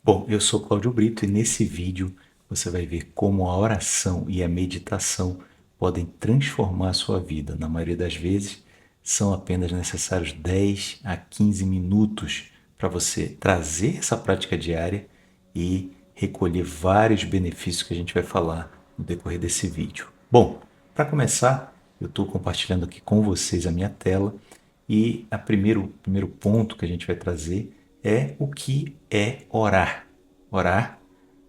Bom, eu sou Cláudio Brito e nesse vídeo você vai ver como a oração e a meditação podem transformar a sua vida. Na maioria das vezes, são apenas necessários 10 a 15 minutos para você trazer essa prática diária e recolher vários benefícios que a gente vai falar no decorrer desse vídeo. Bom, para começar, eu estou compartilhando aqui com vocês a minha tela e o primeiro ponto que a gente vai trazer é o que é orar. Orar,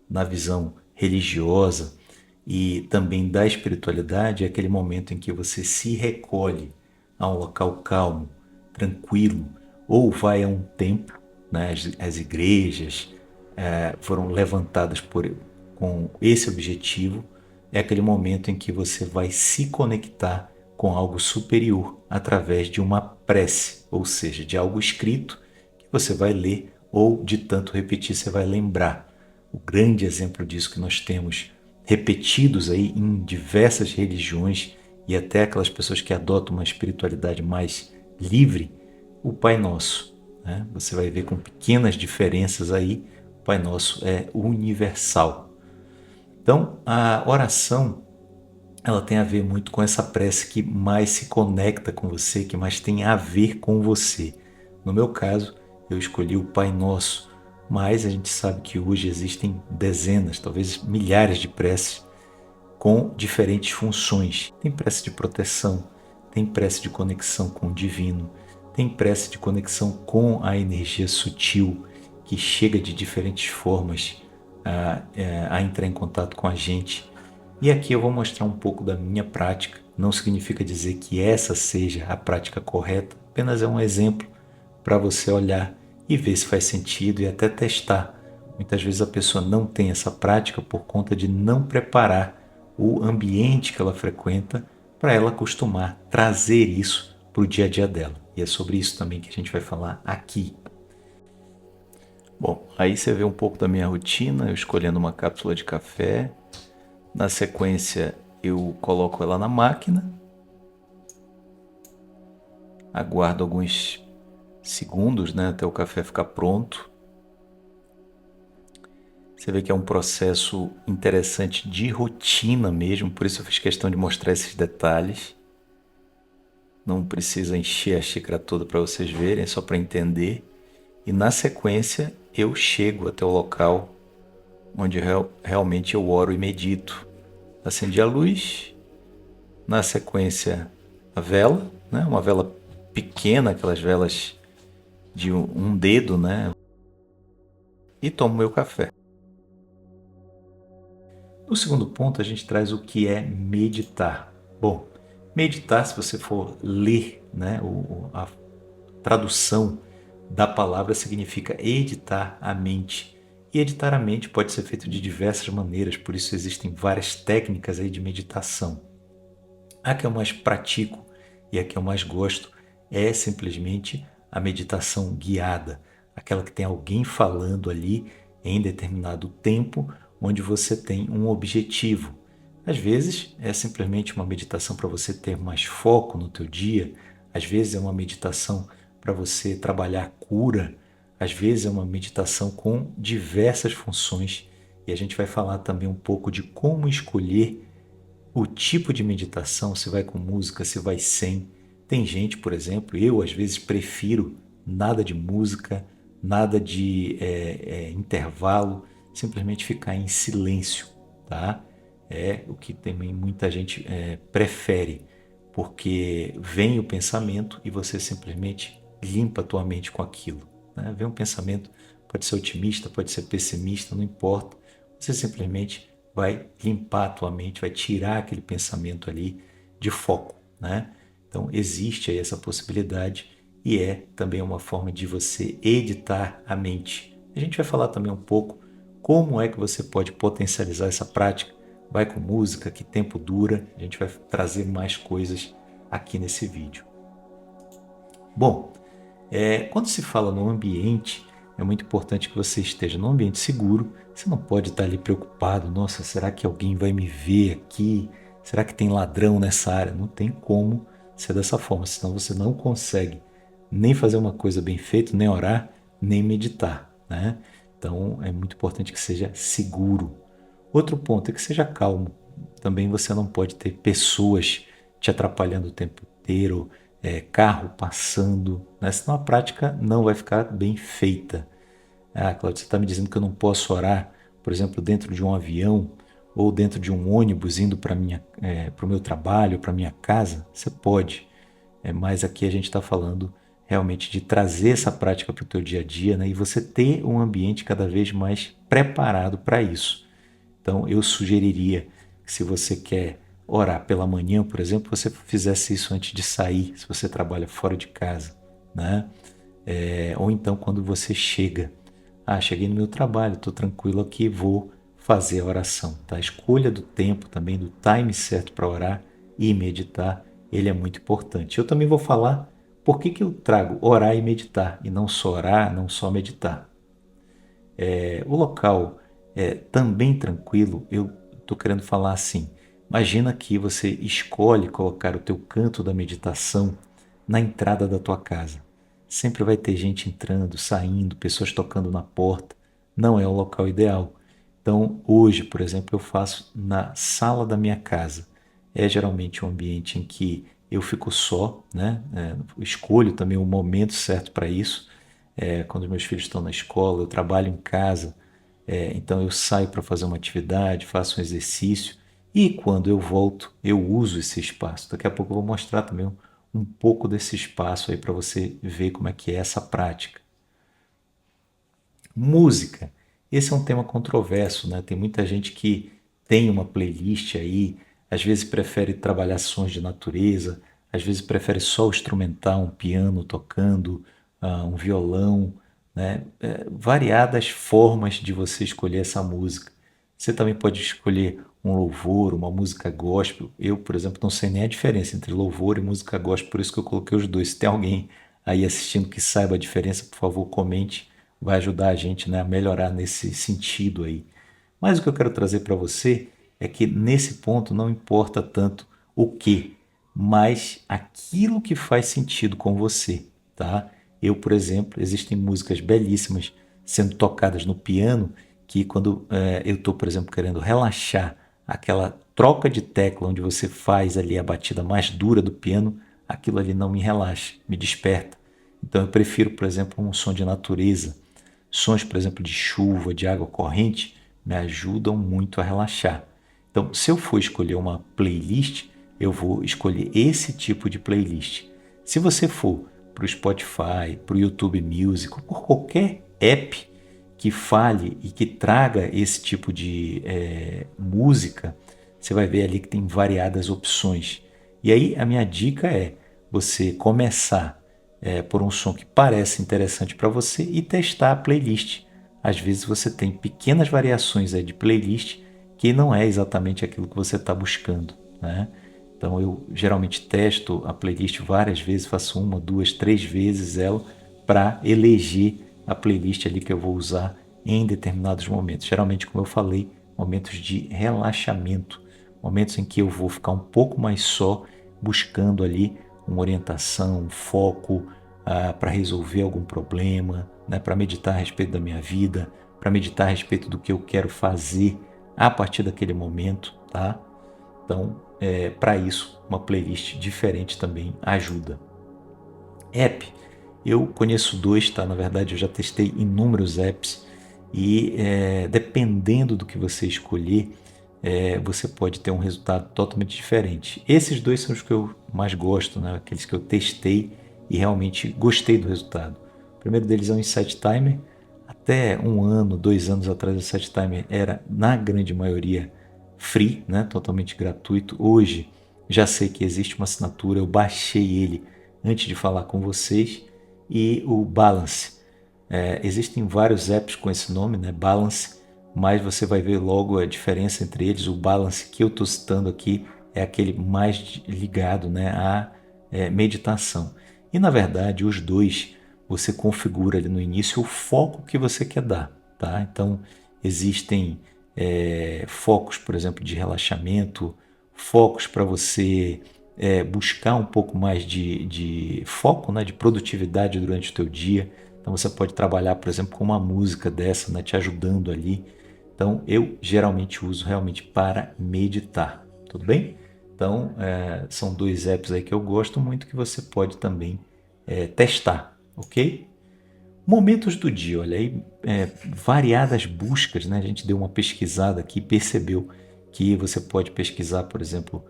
na visão religiosa e também da espiritualidade, é aquele momento em que você se recolhe a um local calmo, tranquilo, ou vai a um templo, né? As igrejas foram levantadas com esse objetivo. É aquele momento em que você vai se conectar com algo superior através de uma prece, ou seja, de algo escrito que você vai ler ou de tanto repetir você vai lembrar. O grande exemplo disso que nós temos repetidos aí em diversas religiões e até aquelas pessoas que adotam uma espiritualidade mais livre, o Pai Nosso, né? Você vai ver com pequenas diferenças aí, o Pai Nosso é universal. Então, a oração ela tem a ver muito com essa prece que mais se conecta com você, que mais tem a ver com você. No meu caso, eu escolhi o Pai Nosso, mas a gente sabe que hoje existem dezenas, talvez milhares de preces com diferentes funções. Tem prece de proteção, tem prece de conexão com o divino, tem prece de conexão com a energia sutil que chega de diferentes formas a entrar em contato com a gente. E aqui eu vou mostrar um pouco da minha prática. Não significa dizer que essa seja a prática correta, apenas é um exemplo para você olhar e ver se faz sentido e até testar. Muitas vezes a pessoa não tem essa prática por conta de não preparar o ambiente que ela frequenta para ela acostumar trazer isso para o dia a dia dela. E é sobre isso também que a gente vai falar aqui. Bom, aí você vê um pouco da minha rotina, eu escolhendo uma cápsula de café. Na sequência, eu coloco ela na máquina, aguardo alguns segundos, né, até o café ficar pronto. Você vê que é um processo interessante de rotina mesmo, por isso eu fiz questão de mostrar esses detalhes. Não precisa encher a xícara toda para vocês verem, é só para entender. E na sequência eu chego até o local onde realmente eu oro e medito. Acendi a luz, na sequência a vela, né? Uma vela pequena, aquelas velas de um dedo, né? E tomo meu café. No segundo ponto, a gente traz o que é meditar. Bom, meditar, se você for ler, né, a tradução da palavra significa editar a mente. E editar a mente pode ser feito de diversas maneiras, por isso existem várias técnicas aí de meditação. A que eu mais pratico e a que eu mais gosto é simplesmente a meditação guiada, aquela que tem alguém falando ali em determinado tempo, onde você tem um objetivo. Às vezes é simplesmente uma meditação para você ter mais foco no teu dia, às vezes é uma meditação para você trabalhar a cura, às vezes é uma meditação com diversas funções e a gente vai falar também um pouco de como escolher o tipo de meditação, se vai com música, se vai sem. Tem gente, por exemplo, eu às vezes prefiro nada de música, nada de intervalo, simplesmente ficar em silêncio, tá? É o que também muita gente prefere, porque vem o pensamento e você simplesmente limpa a tua mente com aquilo, né? Vem um pensamento, pode ser otimista, pode ser pessimista, não importa, você simplesmente vai limpar a tua mente, vai tirar aquele pensamento ali de foco, né? Então existe aí essa possibilidade e é também uma forma de você editar a mente. A gente vai falar também um pouco como é que você pode potencializar essa prática. Vai com música, que tempo dura, a gente vai trazer mais coisas aqui nesse vídeo. Bom, quando se fala no ambiente, é muito importante que você esteja num ambiente seguro. Você não pode estar ali preocupado, nossa, será que alguém vai me ver aqui? Será que tem ladrão nessa área? Não tem como ser dessa forma, senão você não consegue nem fazer uma coisa bem feita, nem orar, nem meditar, né? Então é muito importante que seja seguro. Outro ponto é que seja calmo. Também você não pode ter pessoas te atrapalhando o tempo inteiro, carro passando, né? Senão a prática não vai ficar bem feita. Ah, Claudio, você está me dizendo que eu não posso orar, por exemplo, dentro de um avião ou dentro de um ônibus indo para o meu trabalho, para minha casa? Você pode, mas aqui a gente está falando realmente de trazer essa prática para o teu dia a dia, né? E você ter um ambiente cada vez mais preparado para isso. Então, eu sugeriria que se você quer orar pela manhã, por exemplo, você fizesse isso antes de sair, se você trabalha fora de casa, né? Ou então quando você chega. Ah, cheguei no meu trabalho, estou tranquilo aqui, vou fazer a oração. Tá? A escolha do tempo também, do time certo para orar e meditar, ele é muito importante. Eu também vou falar por que eu trago orar e meditar, e não só orar, não só meditar. O local é também tranquilo, eu estou querendo falar assim, imagina que você escolhe colocar o teu canto da meditação na entrada da tua casa. Sempre vai ter gente entrando, saindo, pessoas tocando na porta. Não é o local ideal. Então, hoje, por exemplo, eu faço na sala da minha casa. É geralmente um ambiente em que eu fico só, né? Escolho também o momento certo para isso. Quando meus filhos estão na escola, eu trabalho em casa, então eu saio para fazer uma atividade, faço um exercício e quando eu volto, eu uso esse espaço. Daqui a pouco eu vou mostrar também um pouco desse espaço aí para você ver como é que é essa prática. Música. Esse é um tema controverso, né? Tem muita gente que tem uma playlist aí, às vezes prefere trabalhar sons de natureza, às vezes prefere só o instrumental, um piano tocando, um violão, né? Variadas formas de você escolher essa música. Você também pode escolher um louvor, uma música gospel. Eu, por exemplo, não sei nem a diferença entre louvor e música gospel, por isso que eu coloquei os dois. Se tem alguém aí assistindo que saiba a diferença, por favor, comente, vai ajudar a gente, né, a melhorar nesse sentido aí. Mas o que eu quero trazer para você é que nesse ponto não importa tanto o que, mas aquilo que faz sentido com você, tá? Eu, por exemplo, existem músicas belíssimas sendo tocadas no piano que quando eu estou, por exemplo, querendo relaxar, aquela troca de tecla onde você faz ali a batida mais dura do piano, aquilo ali não me relaxa, me desperta. Então eu prefiro, por exemplo, um som de natureza. Sons, por exemplo, de chuva, de água corrente, me ajudam muito a relaxar. Então, se eu for escolher uma playlist, eu vou escolher esse tipo de playlist. Se você for para o Spotify, para o YouTube Music, ou por qualquer app que fale e que traga esse tipo de música, você vai ver ali que tem variadas opções. E aí a minha dica é você começar por um som que parece interessante para você e testar a playlist. Às vezes você tem pequenas variações aí de playlist que não é exatamente aquilo que você está buscando, né? Então eu geralmente testo a playlist várias vezes, faço uma, duas, três vezes ela para eleger a playlist ali que eu vou usar em determinados momentos. Geralmente, como eu falei, momentos de relaxamento, momentos em que eu vou ficar um pouco mais só, buscando ali uma orientação, um foco para resolver algum problema, né, para meditar a respeito da minha vida, para meditar a respeito do que eu quero fazer a partir daquele momento, tá? Então, para isso, uma playlist diferente também ajuda. App, eu conheço dois, tá? Na verdade, eu já testei inúmeros apps e dependendo do que você escolher, você pode ter um resultado totalmente diferente. Esses dois são os que eu mais gosto, né? Aqueles que eu testei e realmente gostei do resultado. O primeiro deles é o Insight Timer. Até um ano, 2 anos atrás, o Insight Timer era, na grande maioria, free, né? Totalmente gratuito. Hoje, já sei que existe uma assinatura, eu baixei ele antes de falar com vocês. E o Balance. Existem vários apps com esse nome, né? Balance, mas você vai ver logo a diferença entre eles. O Balance que eu estou citando aqui é aquele mais ligado, né, à meditação. E na verdade, os dois você configura ali no início o foco que você quer dar, tá? Então existem focos, por exemplo, de relaxamento, focos para você buscar um pouco mais de foco, né, de produtividade durante o teu dia. Então você pode trabalhar, por exemplo, com uma música dessa, né, te ajudando ali. Então eu geralmente uso realmente para meditar, tudo bem? Então são dois apps aí que eu gosto muito que você pode também testar, ok? Momentos do dia, olha aí, variadas buscas, né? A gente deu uma pesquisada aqui e percebeu que você pode pesquisar, por exemplo,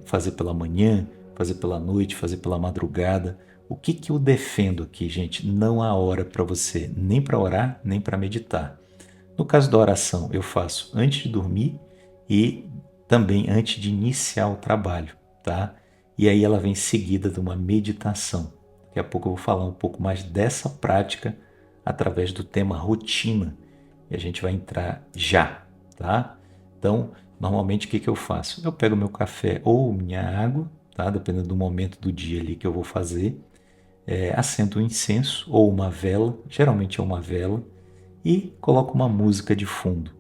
fazer pela manhã, fazer pela noite, fazer pela madrugada. O que que eu defendo aqui, gente? Não há hora para você nem para orar, nem para meditar. No caso da oração, eu faço antes de dormir e também antes de iniciar o trabalho, tá? E aí ela vem seguida de uma meditação. Daqui a pouco eu vou falar um pouco mais dessa prática através do tema rotina. E a gente vai entrar já, tá? Então, normalmente o que que eu faço? Eu pego meu café ou minha água, tá? Dependendo do momento do dia ali que eu vou fazer. Acendo um incenso ou uma vela, geralmente é uma vela, e coloco uma música de fundo.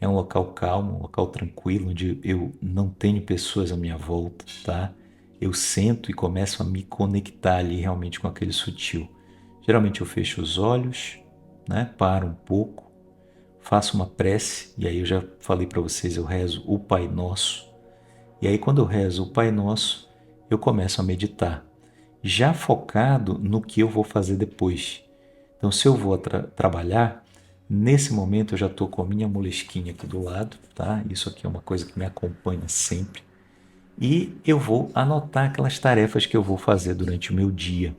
É um local calmo, um local tranquilo, onde eu não tenho pessoas à minha volta, tá? Eu sento e começo a me conectar ali realmente com aquele sutil. Geralmente eu fecho os olhos, né? Paro um pouco, faço uma prece, e aí eu já falei para vocês, eu rezo o Pai Nosso. E aí quando eu rezo o Pai Nosso, eu começo a meditar, já focado no que eu vou fazer depois. Então, se eu vou trabalhar, nesse momento eu já estou com a minha molesquinha aqui do lado, tá? Isso aqui é uma coisa que me acompanha sempre. E eu vou anotar aquelas tarefas que eu vou fazer durante o meu dia.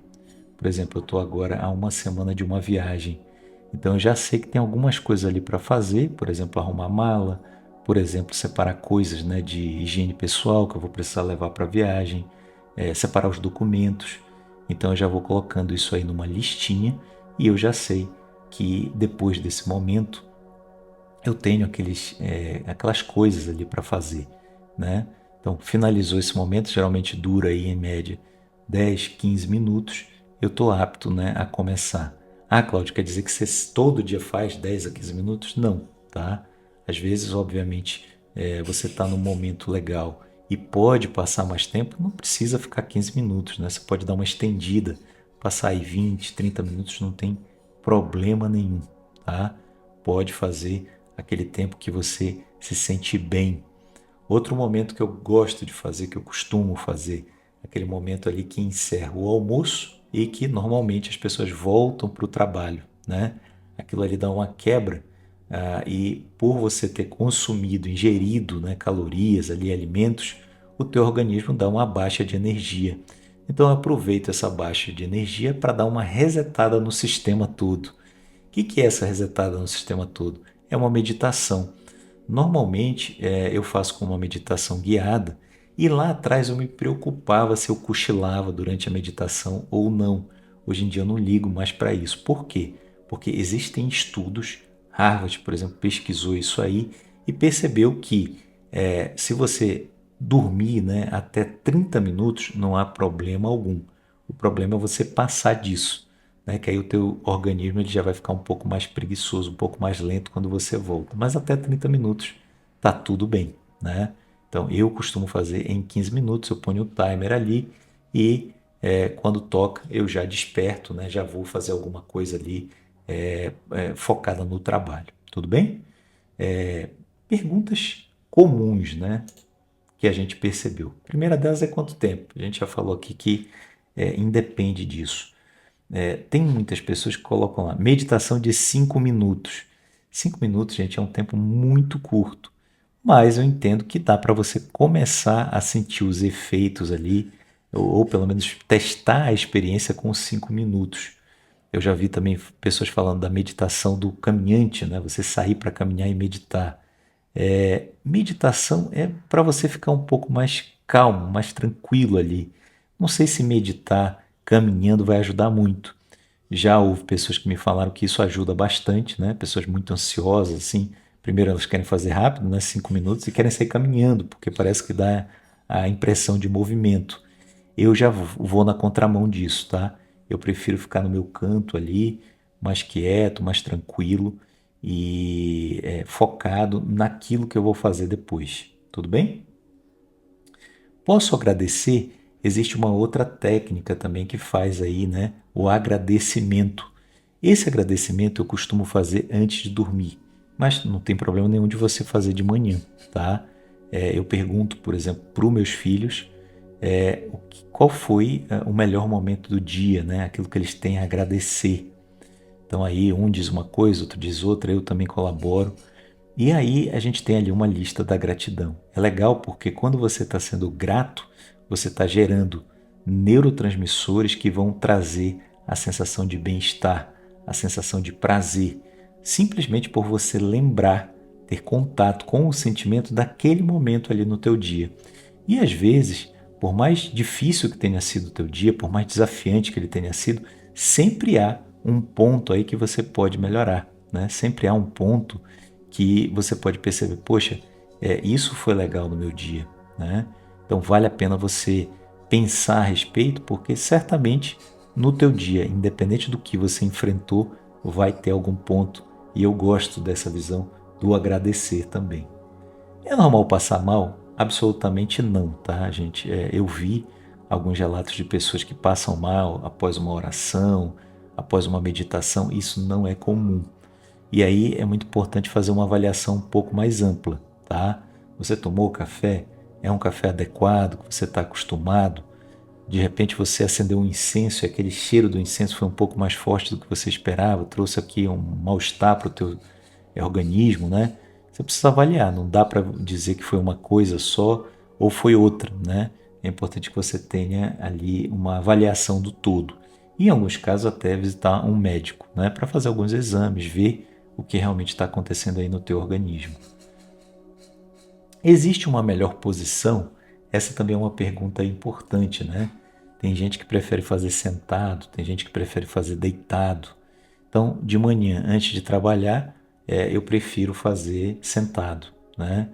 Por exemplo, eu estou agora há uma semana de uma viagem. Então, eu já sei que tem algumas coisas ali para fazer, por exemplo, arrumar mala, por exemplo, separar coisas, né, de higiene pessoal que eu vou precisar levar para a viagem, separar os documentos. Então, eu já vou colocando isso aí numa listinha e eu já sei que depois desse momento eu tenho aquelas coisas ali para fazer, né? Então, finalizou esse momento, geralmente dura aí em média 10, 15 minutos, eu estou apto, né, a começar. Ah, Cláudio, quer dizer que você todo dia faz 10 a 15 minutos? Não, tá? Às vezes, obviamente, você está num momento legal e pode passar mais tempo, não precisa ficar 15 minutos, né? Você pode dar uma estendida, passar aí 20, 30 minutos, não tem problema nenhum, tá? Pode fazer aquele tempo que você se sente bem. Outro momento que eu gosto de fazer, que eu costumo fazer, aquele momento ali que encerra o almoço e que normalmente as pessoas voltam para o trabalho, né? Aquilo ali dá uma quebra e por você ter consumido, ingerido, né, calorias ali, alimentos, o teu organismo dá uma baixa de energia. Então eu aproveito essa baixa de energia para dar uma resetada no sistema todo. O que é essa resetada no sistema todo? É uma meditação. Normalmente eu faço com uma meditação guiada e lá atrás eu me preocupava se eu cochilava durante a meditação ou não. Hoje em dia eu não ligo mais para isso. Por quê? Porque existem estudos, Harvard, por exemplo, pesquisou isso aí e percebeu que se você dormir, né, até 30 minutos não há problema algum. O problema é você passar disso, né, que aí o teu organismo ele já vai ficar um pouco mais preguiçoso, um pouco mais lento quando você volta. Mas até 30 minutos tá tudo bem, né? Então eu costumo fazer em 15 minutos, eu ponho o timer ali e quando toca eu já desperto, né? Já vou fazer alguma coisa ali focada no trabalho. Tudo bem? Perguntas comuns, né? Que a gente percebeu. A primeira delas é quanto tempo? A gente já falou aqui que independe disso. Tem muitas pessoas que colocam lá meditação de 5 minutos. 5 minutos, gente, é um tempo muito curto. Mas eu entendo que dá para você começar a sentir os efeitos ali, ou pelo menos testar a experiência com 5 minutos. Eu já vi também pessoas falando da meditação do caminhante, né? Você sair para caminhar e meditar. Meditação é para você ficar um pouco mais calmo, mais tranquilo ali. Não sei se meditar caminhando vai ajudar muito. Já houve pessoas que me falaram que isso ajuda bastante, né? Pessoas muito ansiosas, assim. Primeiro elas querem fazer rápido, né? 5 minutos, e querem sair caminhando, porque parece que dá a impressão de movimento. Eu já vou na contramão disso, tá? Eu prefiro ficar no meu canto ali, mais quieto, mais tranquilo e focado naquilo que eu vou fazer depois. Tudo bem? Posso agradecer? Existe uma outra técnica também que faz aí, né? O agradecimento. Esse agradecimento eu costumo fazer antes de dormir, mas não tem problema nenhum de você fazer de manhã, tá? Eu pergunto, por exemplo, para os meus filhos qual foi o melhor momento do dia, né? Aquilo que eles têm a agradecer. Então aí um diz uma coisa, outro diz outra, eu também colaboro. E aí a gente tem ali uma lista da gratidão. É legal porque quando você está sendo grato, você está gerando neurotransmissores que vão trazer a sensação de bem-estar, a sensação de prazer, simplesmente por você lembrar, ter contato com o sentimento daquele momento ali no teu dia. E às vezes, por mais difícil que tenha sido o teu dia, por mais desafiante que ele tenha sido, sempre há um ponto aí que você pode melhorar, né? Sempre há um ponto que você pode perceber, poxa, isso foi legal no meu dia, né? Então vale a pena você pensar a respeito, porque certamente no teu dia, independente do que você enfrentou, vai ter algum ponto, e eu gosto dessa visão do agradecer também. É normal passar mal? Absolutamente não, tá, gente? Eu vi alguns relatos de pessoas que passam mal após uma oração, após uma meditação, isso não é comum. E aí é muito importante fazer uma avaliação um pouco mais ampla, tá? Você tomou café? É um café adequado que você está acostumado? De repente você acendeu um incenso e aquele cheiro do incenso foi um pouco mais forte do que você esperava, trouxe aqui um mal-estar para o teu organismo, né? Você precisa avaliar, não dá para dizer que foi uma coisa só ou foi outra, né? É importante que você tenha ali uma avaliação do todo. E, em alguns casos até visitar um médico, né? Para fazer alguns exames, ver o que realmente está acontecendo aí no teu organismo. Existe uma melhor posição? Essa também é uma pergunta importante, né? Tem gente que prefere fazer sentado, tem gente que prefere fazer deitado. Então, de manhã, antes de trabalhar, eu prefiro fazer sentado, né?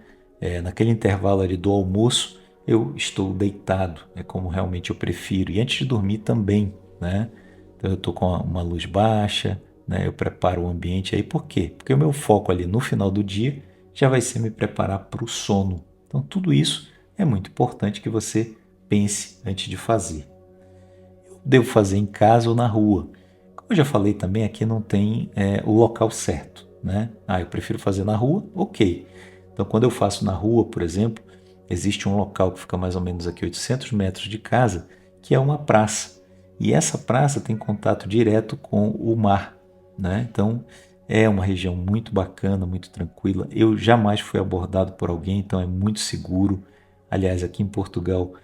Naquele intervalo ali do almoço, eu estou deitado, é como realmente eu prefiro. E antes de dormir também, né? Então, eu estou com uma luz baixa, né? Eu preparo o ambiente aí. Por quê? Porque o meu foco ali no final do dia já vai ser me preparar para o sono. Então, tudo isso é muito importante que você pense antes de fazer. Eu devo fazer em casa ou na rua? Como eu já falei também, aqui não tem o local certo, né? Eu prefiro fazer na rua? Ok. Então, quando eu faço na rua, por exemplo, existe um local que fica mais ou menos aqui 800 metros de casa, que é uma praça. E essa praça tem contato direto com o mar, né? Então, é uma região muito bacana, muito tranquila. Eu jamais fui abordado por alguém, então é muito seguro. Aliás, aqui em Portugal,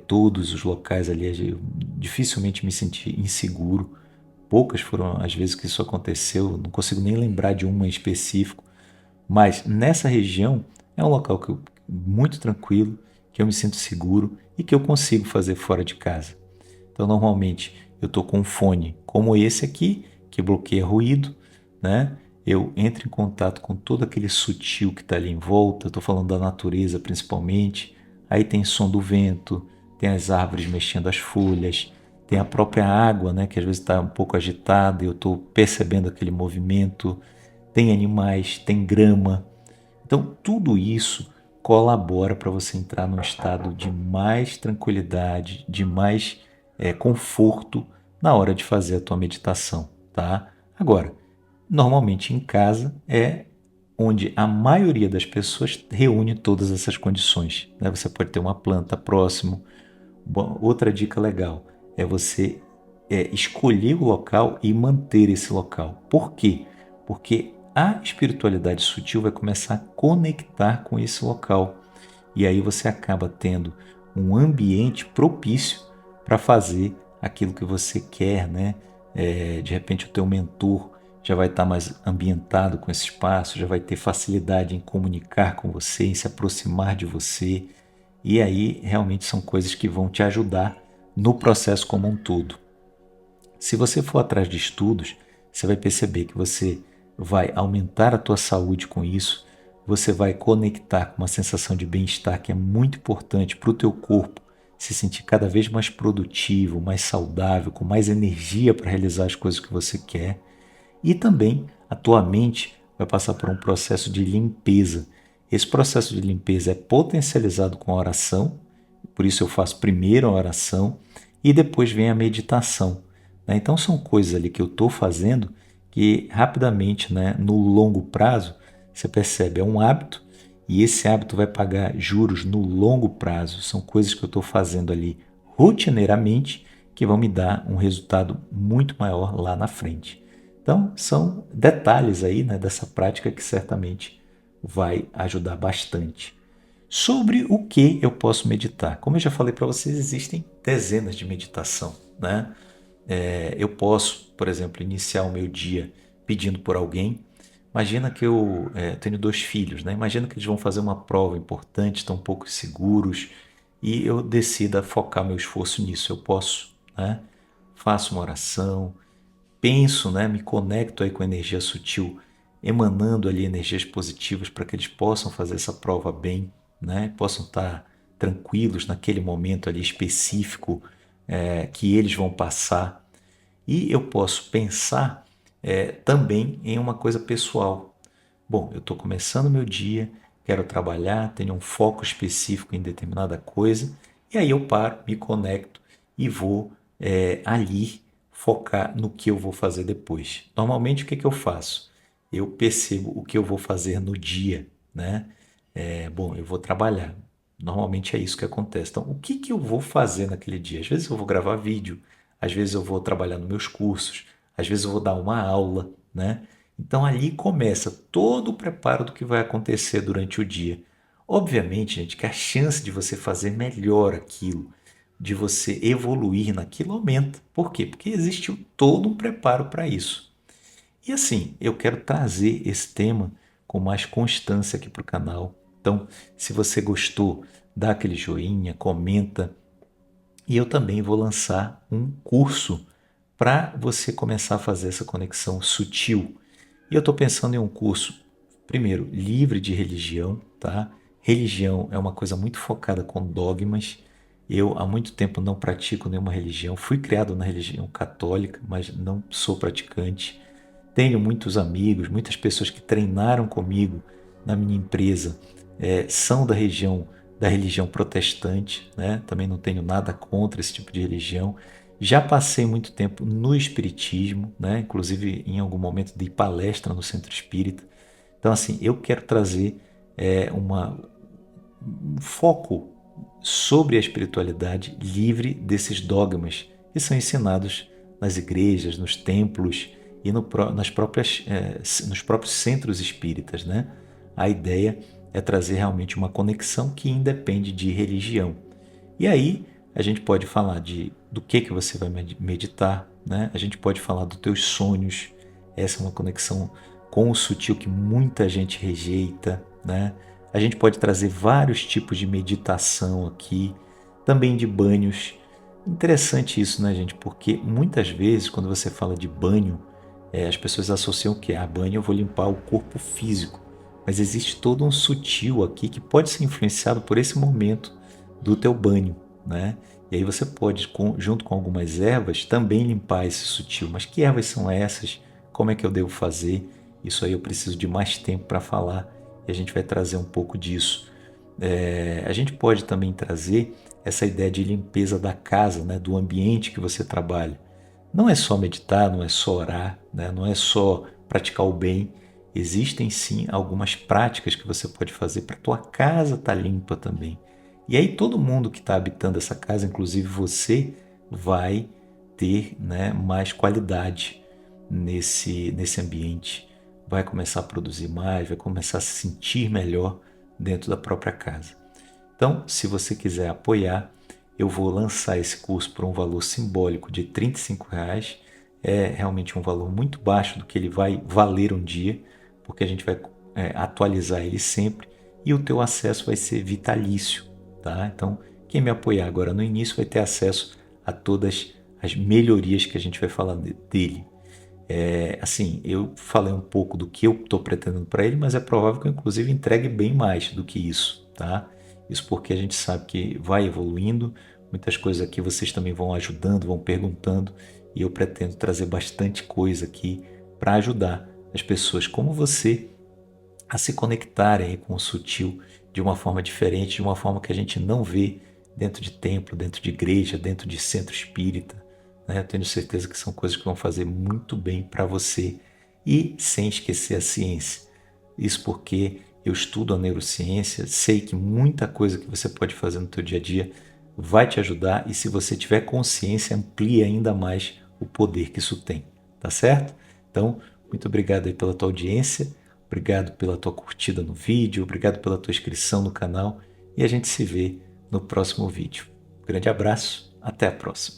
todos os locais ali, eu dificilmente me senti inseguro. Poucas foram as vezes que isso aconteceu, não consigo nem lembrar de uma em específico, mas nessa região é um local muito tranquilo, que eu me sinto seguro e que eu consigo fazer fora de casa. Então, normalmente, eu estou com um fone como esse aqui, que bloqueia ruído, né? Eu entro em contato com todo aquele sutil que está ali em volta, estou falando da natureza principalmente, aí tem som do vento, tem as árvores mexendo as folhas, tem a própria água, né, que às vezes está um pouco agitada e eu estou percebendo aquele movimento, tem animais, tem grama. Então, tudo isso colabora para você entrar num estado de mais tranquilidade, de mais conforto na hora de fazer a tua meditação, tá? Agora, normalmente em casa é onde a maioria das pessoas reúne todas essas condições, né? Você pode ter uma planta próximo. Outra dica legal é você escolher o local e manter esse local. Por quê? Porque a espiritualidade sutil vai começar a conectar com esse local. E aí você acaba tendo um ambiente propício para fazer aquilo que você quer, né? De repente o teu mentor já vai estar mais ambientado com esse espaço, já vai ter facilidade em comunicar com você, em se aproximar de você. E aí realmente são coisas que vão te ajudar no processo como um todo. Se você for atrás de estudos, você vai perceber que você vai aumentar a tua saúde com isso, você vai conectar com uma sensação de bem-estar que é muito importante para o teu corpo se sentir cada vez mais produtivo, mais saudável, com mais energia para realizar as coisas que você quer. E também a tua mente vai passar por um processo de limpeza. Esse processo de limpeza é potencializado com a oração, por isso eu faço primeiro a oração e depois vem a meditação. né? Então são coisas ali que eu estou fazendo que rapidamente, né, no longo prazo, você percebe, é um hábito e esse hábito vai pagar juros no longo prazo. São coisas que eu estou fazendo ali rotineiramente que vão me dar um resultado muito maior lá na frente. Então, são detalhes aí, né, dessa prática que certamente vai ajudar bastante. Sobre o que eu posso meditar? Como eu já falei para vocês, existem dezenas de meditação, né? Eu posso, por exemplo, iniciar o meu dia pedindo por alguém. Imagina que eu tenho 2 filhos, né? Imagina que eles vão fazer uma prova importante, estão um pouco seguros e eu decida focar meu esforço nisso. Eu posso, né? Faço uma oração, penso, né? Me conecto aí com a energia sutil, emanando ali energias positivas para que eles possam fazer essa prova bem, né? Possam estar tranquilos naquele momento ali específico que eles vão passar. E eu posso pensar também em uma coisa pessoal. Bom, eu estou começando meu dia, quero trabalhar, tenho um foco específico em determinada coisa, e aí eu paro, me conecto e vou ali focar no que eu vou fazer depois. Normalmente, o que eu faço? Eu percebo o que eu vou fazer no dia, né? Bom, eu vou trabalhar. Normalmente é isso que acontece. Então, o que eu vou fazer naquele dia? Às vezes eu vou gravar vídeo, às vezes eu vou trabalhar nos meus cursos, às vezes eu vou dar uma aula, né? Então ali começa todo o preparo do que vai acontecer durante o dia. Obviamente, gente, que a chance de você fazer melhor aquilo, de você evoluir naquilo aumenta. Por quê? Porque existe todo um preparo para isso. E assim, eu quero trazer esse tema com mais constância aqui para o canal. Então, se você gostou, dá aquele joinha, comenta. E eu também vou lançar um curso para você começar a fazer essa conexão sutil. E eu estou pensando em um curso, primeiro, livre de religião, tá? Religião é uma coisa muito focada com dogmas. Eu há muito tempo não pratico nenhuma religião. Fui criado na religião católica, mas não sou praticante. Tenho muitos amigos, muitas pessoas que treinaram comigo na minha empresa, são da religião protestante, né? Também não tenho nada contra esse tipo de religião. Já passei muito tempo no espiritismo, né? Inclusive em algum momento dei palestra no centro espírita. Então assim, eu quero trazer um foco sobre a espiritualidade livre desses dogmas que são ensinados nas igrejas, nos templos e nos próprios centros espíritas, né? A ideia é trazer realmente uma conexão que independe de religião. E aí a gente pode falar do que você vai meditar, né? A gente pode falar dos teus sonhos. Essa é uma conexão com o sutil que muita gente rejeita, né? A gente pode trazer vários tipos de meditação aqui, também de banhos. Interessante isso, né, gente? Porque muitas vezes, quando você fala de banho, as pessoas associam o que? Ah, banho eu vou limpar o corpo físico. Mas existe todo um sutil aqui que pode ser influenciado por esse momento do teu banho, né? E aí você pode, junto com algumas ervas, também limpar esse sutil. Mas que ervas são essas? Como é que eu devo fazer? Isso aí eu preciso de mais tempo para falar e a gente vai trazer um pouco disso. A gente pode também trazer essa ideia de limpeza da casa, né, do ambiente que você trabalha. Não é só meditar, não é só orar, né, não é só praticar o bem. Existem sim algumas práticas que você pode fazer para a tua casa estar limpa também. E aí todo mundo que está habitando essa casa, inclusive você, vai ter, né, mais qualidade nesse ambiente. Vai começar a produzir mais, vai começar a se sentir melhor dentro da própria casa. Então, se você quiser apoiar, eu vou lançar esse curso por um valor simbólico de R$ 35. É realmente um valor muito baixo do que ele vai valer um dia, porque a gente vai atualizar ele sempre e o teu acesso vai ser vitalício, tá? Então, quem me apoiar agora no início vai ter acesso a todas as melhorias que a gente vai falar dele. Assim, eu falei um pouco do que eu estou pretendendo para ele, mas é provável que eu inclusive entregue bem mais do que isso, tá? Isso porque a gente sabe que vai evoluindo, muitas coisas aqui vocês também vão ajudando, vão perguntando, e eu pretendo trazer bastante coisa aqui para ajudar as pessoas como você a se conectarem com o sutil de uma forma diferente, de uma forma que a gente não vê dentro de templo, dentro de igreja, dentro de centro espírita, né? Eu tenho certeza que são coisas que vão fazer muito bem para você e sem esquecer a ciência. Isso porque eu estudo a neurociência, sei que muita coisa que você pode fazer no teu dia a dia vai te ajudar e se você tiver consciência, amplia ainda mais o poder que isso tem, tá certo? Então, muito obrigado aí pela tua audiência, obrigado pela tua curtida no vídeo, obrigado pela tua inscrição no canal e a gente se vê no próximo vídeo. Grande abraço, até a próxima.